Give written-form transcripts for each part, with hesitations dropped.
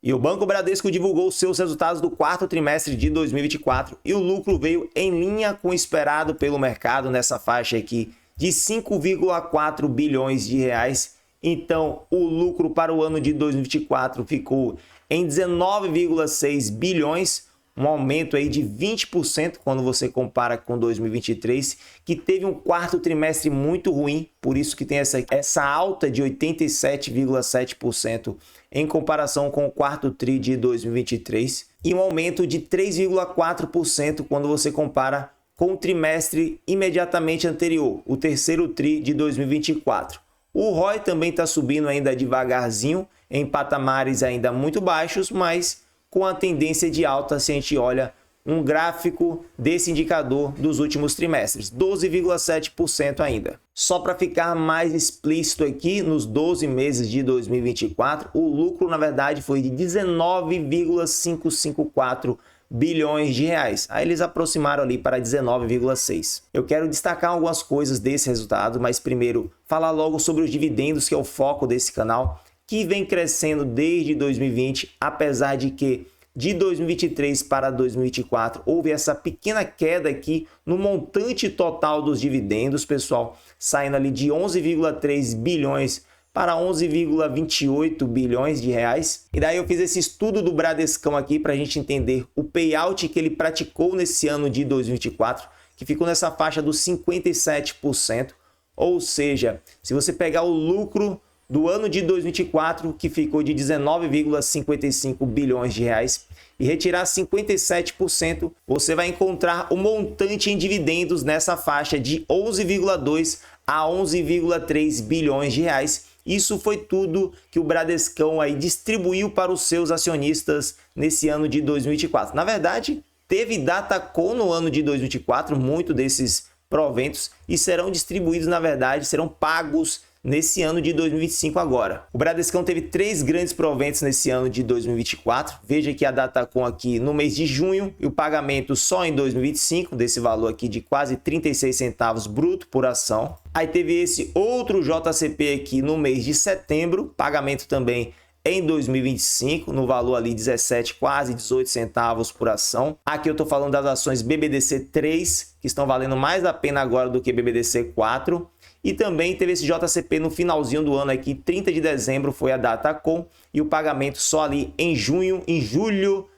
E o Banco Bradesco divulgou seus resultados do quarto trimestre de 2024 e o lucro veio em linha com o esperado pelo mercado nessa faixa aqui de 5,4 bilhões de reais. Então, o lucro para o ano de 2024 ficou em 19,6 bilhões, um aumento aí de 20% quando você compara com 2023, que teve um quarto trimestre muito ruim, por isso que tem essa alta de 87,7% em comparação com o quarto tri de 2023, e um aumento de 3,4% quando você compara com o trimestre imediatamente anterior, o terceiro tri de 2024. O ROI também está subindo ainda devagarzinho, em patamares ainda muito baixos, mas com a tendência de alta se a gente olha um gráfico desse indicador dos últimos trimestres, 12,7% ainda. Só para ficar mais explícito aqui, nos 12 meses de 2024, o lucro na verdade foi de 19,554 bilhões de reais. Aí eles aproximaram ali para 19,6. Eu quero destacar algumas coisas desse resultado, mas primeiro falar logo sobre os dividendos, que é o foco desse canal, que vem crescendo desde 2020, apesar de que de 2023 para 2024 houve essa pequena queda aqui no montante total dos dividendos, pessoal, saindo ali de 11,3 bilhões para 11,28 bilhões de reais. E daí eu fiz esse estudo do Bradescão aqui para a gente entender o payout que ele praticou nesse ano de 2024, que ficou nessa faixa dos 57%. Ou seja, se você pegar o lucro do ano de 2024, que ficou de 19,55 bilhões de reais, e retirar 57%, você vai encontrar o montante em dividendos nessa faixa de 11,2 a 11,3 bilhões de reais. Isso foi tudo que o Bradescão aí distribuiu para os seus acionistas nesse ano de 2024. Na verdade, teve Datacom no ano de 2024, muito desses proventos, e serão distribuídos, na verdade, serão pagos nesse ano de 2025 agora. O Bradescão teve 3 grandes proventos nesse ano de 2024. Veja que a Datacom aqui no mês de junho e o pagamento só em 2025, desse valor aqui de quase 36 centavos bruto por ação. Aí teve esse outro JCP aqui no mês de setembro, pagamento também em 2025, no valor ali 17, quase 18 centavos por ação. Aqui eu estou falando das ações BBDC 3, que estão valendo mais a pena agora do que BBDC 4. E também teve esse JCP no finalzinho do ano aqui, 30 de dezembro foi a Datacom, e o pagamento só ali em julho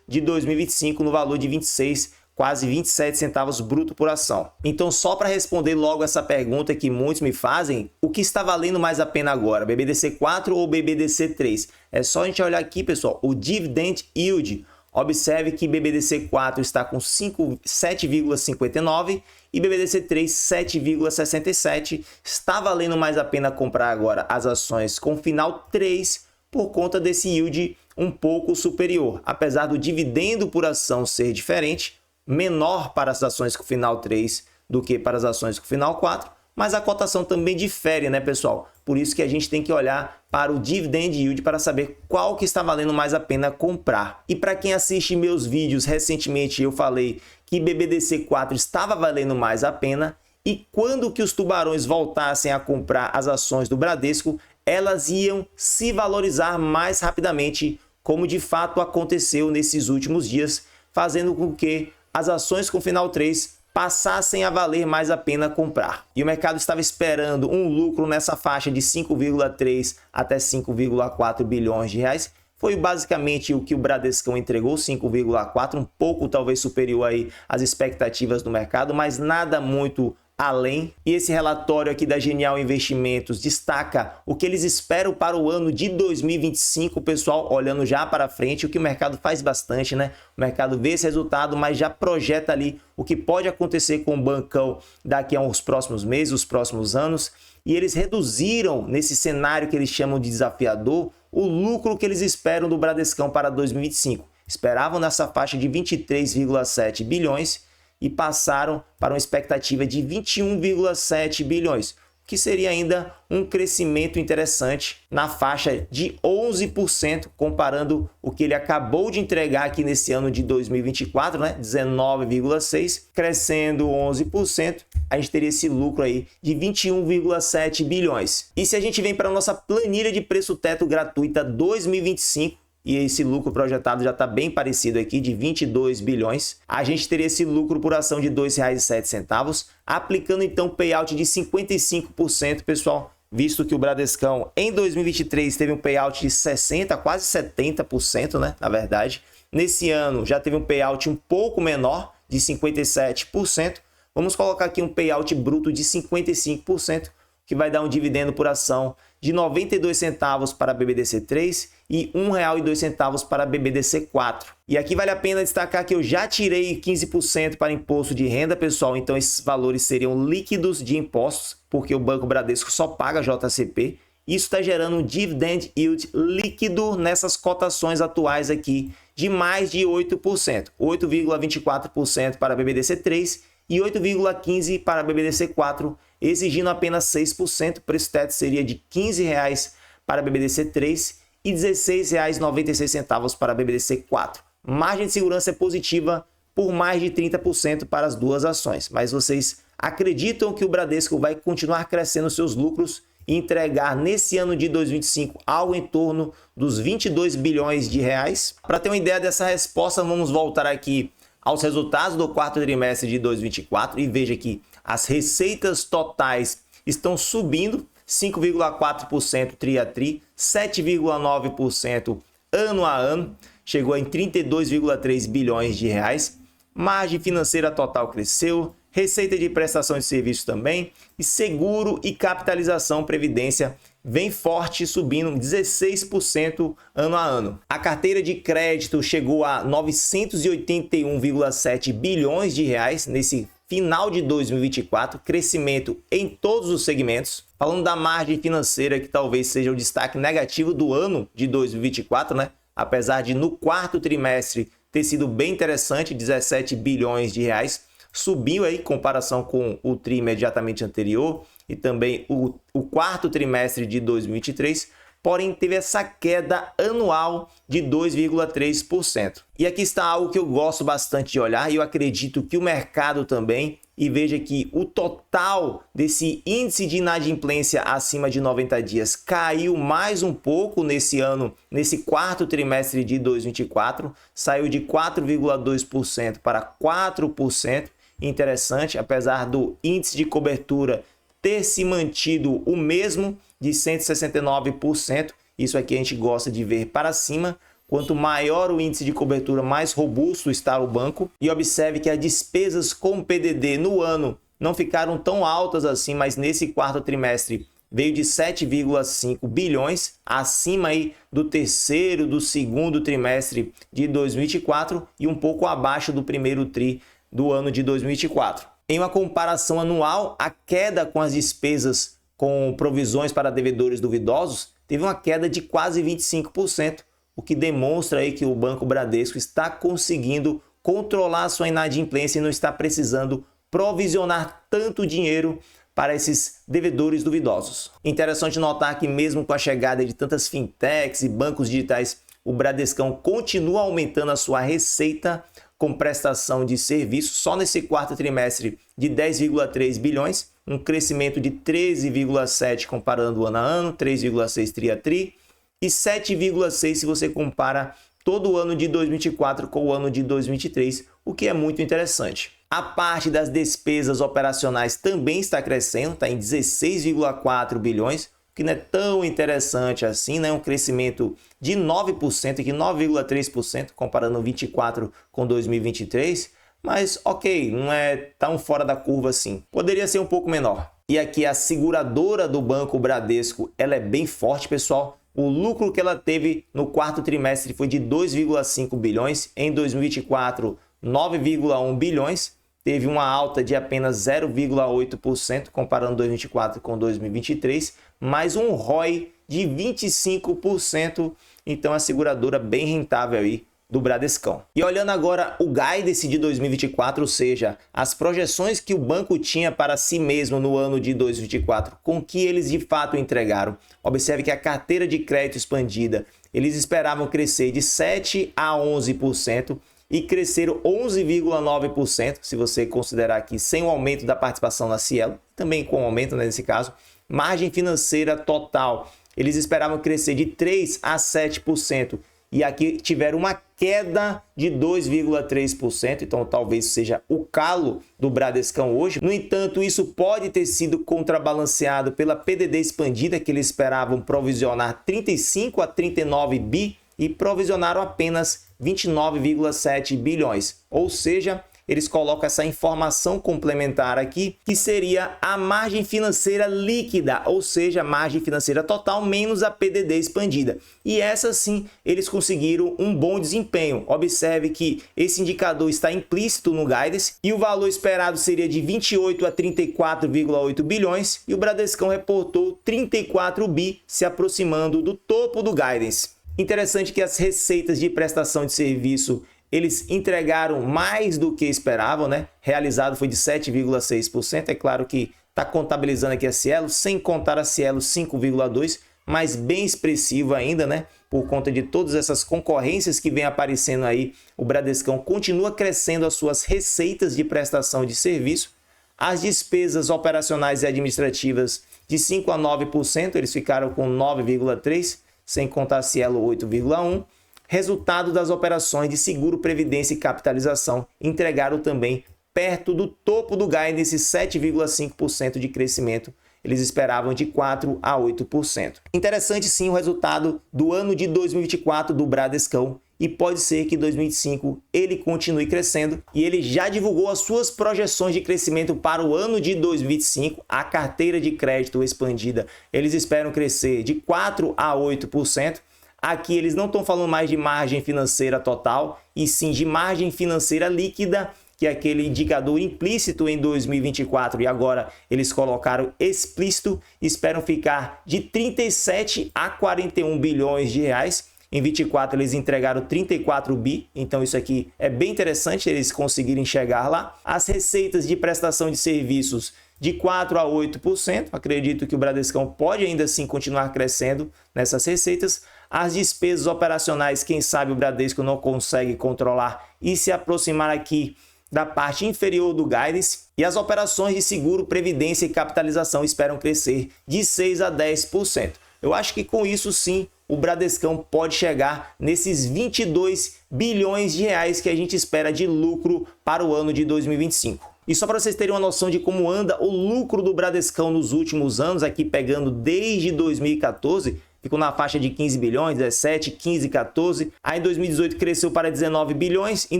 de 2025, no valor de 26, quase 27 centavos bruto por ação. Então, só para responder logo essa pergunta que muitos me fazem, o que está valendo mais a pena agora, BBDC 4 ou BBDC 3? É só a gente olhar aqui, pessoal, o Dividend Yield. Observe que BBDC 4 está com 7,59 e BBDC 3 7,67. Está valendo mais a pena comprar agora as ações com final 3 por conta desse yield um pouco superior. Apesar do dividendo por ação ser diferente, menor para as ações com final 3 do que para as ações com final 4, mas a cotação também difere, né, pessoal? Por isso que a gente tem que olhar para o Dividend Yield para saber qual que está valendo mais a pena comprar. E para quem assiste meus vídeos, recentemente eu falei que BBDC 4 estava valendo mais a pena, e quando que os tubarões voltassem a comprar as ações do Bradesco, elas iam se valorizar mais rapidamente, como de fato aconteceu nesses últimos dias, fazendo com que as ações com final 3 passassem a valer mais a pena comprar. E o mercado estava esperando um lucro nessa faixa de 5,3 até 5,4 bilhões de reais. Foi basicamente o que o Bradescão entregou, 5,4, um pouco talvez superior aí às expectativas do mercado, mas nada muito além. E esse relatório aqui da Genial Investimentos destaca o que eles esperam para o ano de 2025, pessoal, olhando já para frente, o que o mercado faz bastante, né? O mercado vê esse resultado, mas já projeta ali o que pode acontecer com o bancão daqui a uns próximos meses, os próximos anos. E eles reduziram, nesse cenário que eles chamam de desafiador, o lucro que eles esperam do Bradescão para 2025. Esperavam nessa faixa de 23,7 bilhões e passaram para uma expectativa de 21,7 bilhões, que seria ainda um crescimento interessante na faixa de 11%, comparando o que ele acabou de entregar aqui nesse ano de 2024, né? 19,6%, crescendo 11%, a gente teria esse lucro aí de 21,7 bilhões. E se a gente vem para a nossa planilha de preço teto gratuita 2025, e esse lucro projetado já está bem parecido aqui, de 22 bilhões. A gente teria esse lucro por ação de R$ 2,07, aplicando então payout de 55%, pessoal, visto que o Bradescão em 2023 teve um payout de 60%, quase 70%, né, na verdade. Nesse ano já teve um payout um pouco menor, de 57%. Vamos colocar aqui um payout bruto de 55%, que vai dar um dividendo por ação de 92 centavos para a BBDC3 e R$ 1,02 para a BBDC4. E aqui vale a pena destacar que eu já tirei 15% para imposto de renda, pessoal, então esses valores seriam líquidos de impostos, porque o Banco Bradesco só paga JCP. Isso está gerando um dividend yield líquido nessas cotações atuais aqui de mais de 8%, 8,24% para a BBDC3 e 8,15% para a BBDC4, exigindo apenas 6%. O preço teto seria de R$ 15,00 para a BBDC3 e R$ 16,96 para a BBDC4. Margem de segurança é positiva por mais de 30% para as duas ações. Mas vocês acreditam que o Bradesco vai continuar crescendo seus lucros e entregar nesse ano de 2025 algo em torno dos 22 bilhões de reais? Para ter uma ideia dessa resposta, vamos voltar aqui aos resultados do quarto trimestre de 2024 e veja que as receitas totais estão subindo 5,4% tri a tri, 7,9% ano a ano, chegou em 32,3 bilhões de reais. Margem financeira total cresceu, receita de prestação de serviços também, e seguro e capitalização previdência vem forte, subindo 16% ano a ano. A carteira de crédito chegou a 981,7 bilhões de reais nesse final de 2024, crescimento em todos os segmentos. Falando da margem financeira, que talvez seja o destaque negativo do ano de 2024, né? Apesar de no quarto trimestre ter sido bem interessante, 17 bilhões de reais, subiu aí em comparação com o tri imediatamente anterior e também o quarto trimestre de 2023, porém teve essa queda anual de 2,3%. E aqui está algo que eu gosto bastante de olhar e eu acredito que o mercado também, e veja que o total desse índice de inadimplência acima de 90 dias caiu mais um pouco nesse ano, nesse quarto trimestre de 2024, saiu de 4,2% para 4%. Interessante, apesar do índice de cobertura ter se mantido o mesmo, de 169%. Isso aqui a gente gosta de ver para cima. Quanto maior o índice de cobertura, mais robusto está o banco. E observe que as despesas com PDD no ano não ficaram tão altas assim, mas nesse quarto trimestre veio de 7,5 bilhões, acima aí do terceiro, do segundo trimestre de 2024 e um pouco abaixo do primeiro tri do ano de 2024. Em uma comparação anual, a queda com as despesas com provisões para devedores duvidosos teve uma queda de quase 25%, o que demonstra aí que o Banco Bradesco está conseguindo controlar sua inadimplência e não está precisando provisionar tanto dinheiro para esses devedores duvidosos. Interessante notar que mesmo com a chegada de tantas fintechs e bancos digitais, o Bradescão continua aumentando a sua receita com prestação de serviços, só nesse quarto trimestre de 10,3 bilhões, um crescimento de 13,7 comparando ano a ano, 3,6 tri a tri, e 7,6 se você compara todo o ano de 2024 com o ano de 2023, o que é muito interessante. A parte das despesas operacionais também está crescendo, está em 16,4 bilhões, que não é tão interessante assim, né? Um crescimento de 9%, aqui 9,3%, comparando 24 com 2023, mas ok, não é tão fora da curva assim. Poderia ser um pouco menor. E aqui a seguradora do Banco Bradesco, ela é bem forte, pessoal. O lucro que ela teve no quarto trimestre foi de 2,5 bilhões, em 2024, 9,1 bilhões. Teve uma alta de apenas 0,8%, comparando 2024 com 2023, mais um ROI de 25%, então a seguradora bem rentável aí do Bradescão. E olhando agora o guidance de 2024, ou seja, as projeções que o banco tinha para si mesmo no ano de 2024, com que eles de fato entregaram. Observe que a carteira de crédito expandida, eles esperavam crescer de 7% a 11%, e cresceram 11,9%, se você considerar aqui sem o aumento da participação na Cielo, também com aumento, né, nesse caso. Margem financeira total, eles esperavam crescer de 3% a 7% e aqui tiveram uma queda de 2,3%, então talvez seja o calo do Bradescão hoje. No entanto, isso pode ter sido contrabalanceado pela PDD expandida, que eles esperavam provisionar 35 a 39 bi e provisionaram apenas 29,7 bilhões, ou seja, eles colocam essa informação complementar aqui, que seria a margem financeira líquida, ou seja, a margem financeira total menos a PDD expandida. E essa sim, eles conseguiram um bom desempenho. Observe que esse indicador está implícito no guidance e o valor esperado seria de 28 a 34,8 bilhões e o Bradescão reportou 34 bi, se aproximando do topo do guidance. Interessante que as receitas de prestação de serviço eles entregaram mais do que esperavam, né? Realizado foi de 7,6%. É claro que está contabilizando aqui a Cielo, sem contar a Cielo 5,2%, mas bem expressivo ainda, né? Por conta de todas essas concorrências que vem aparecendo aí, o Bradescão continua crescendo as suas receitas de prestação de serviço. As despesas operacionais e administrativas de 5 a 9%, eles ficaram com 9,3%, sem contar a Cielo 8,1%. Resultado das operações de seguro, previdência e capitalização entregaram também perto do topo do guidance, 7,5% de crescimento. Eles esperavam de 4 a 8%. Interessante sim o resultado do ano de 2024 do Bradescão e pode ser que em 2025 ele continue crescendo e ele já divulgou as suas projeções de crescimento para o ano de 2025. A carteira de crédito expandida, eles esperam crescer de 4 a 8%. Aqui eles não estão falando mais de margem financeira total, e sim de margem financeira líquida, que é aquele indicador implícito em 2024 e agora eles colocaram explícito, esperam ficar de 37 a 41 bilhões de reais. Em 24 eles entregaram 34 bi, então isso aqui é bem interessante eles conseguirem chegar lá. As receitas de prestação de serviços de 4 a 8%, acredito que o Bradescão pode ainda assim continuar crescendo nessas receitas. As despesas operacionais, quem sabe o Bradesco não consegue controlar e se aproximar aqui da parte inferior do guidance. E as operações de seguro, previdência e capitalização esperam crescer de 6 a 10%. Eu acho que com isso sim, o Bradescão pode chegar nesses 22 bilhões de reais que a gente espera de lucro para o ano de 2025. E só para vocês terem uma noção de como anda o lucro do Bradescão nos últimos anos, aqui pegando desde 2014, ficou na faixa de 15 bilhões, 17, 15, 14. Aí em 2018 cresceu para 19 bilhões, em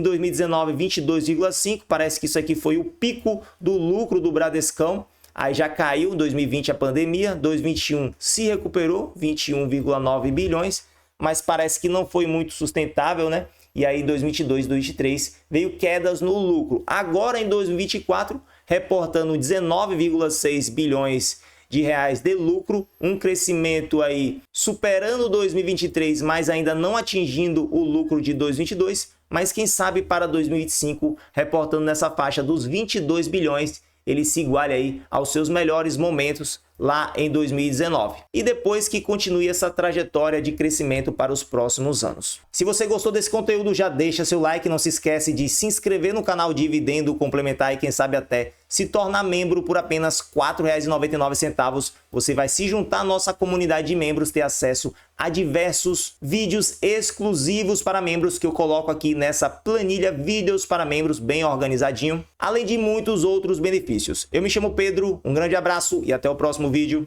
2019 22,5. Parece que isso aqui foi o pico do lucro do Bradescão. Aí já caiu em 2020 a pandemia, 2021 se recuperou, 21,9 bilhões, mas parece que não foi muito sustentável, né? E aí em 2022 e 2023 veio quedas no lucro. Agora em 2024, reportando 19,6 bilhões de reais de lucro, um crescimento aí superando 2023, mas ainda não atingindo o lucro de 2022, mas quem sabe para 2025, reportando nessa faixa dos 22 bilhões, ele se iguale aí aos seus melhores momentos lá em 2019. E depois que continue essa trajetória de crescimento para os próximos anos. Se você gostou desse conteúdo, já deixa seu like, não se esquece de se inscrever no canal Dividendo Complementar e quem sabe até se tornar membro por apenas R$ 4,99. Você vai se juntar à nossa comunidade de membros, ter acesso a diversos vídeos exclusivos para membros que eu coloco aqui nessa planilha Vídeos para Membros bem organizadinho, além de muitos outros benefícios. Eu me chamo Pedro, um grande abraço e até o próximo vídeo.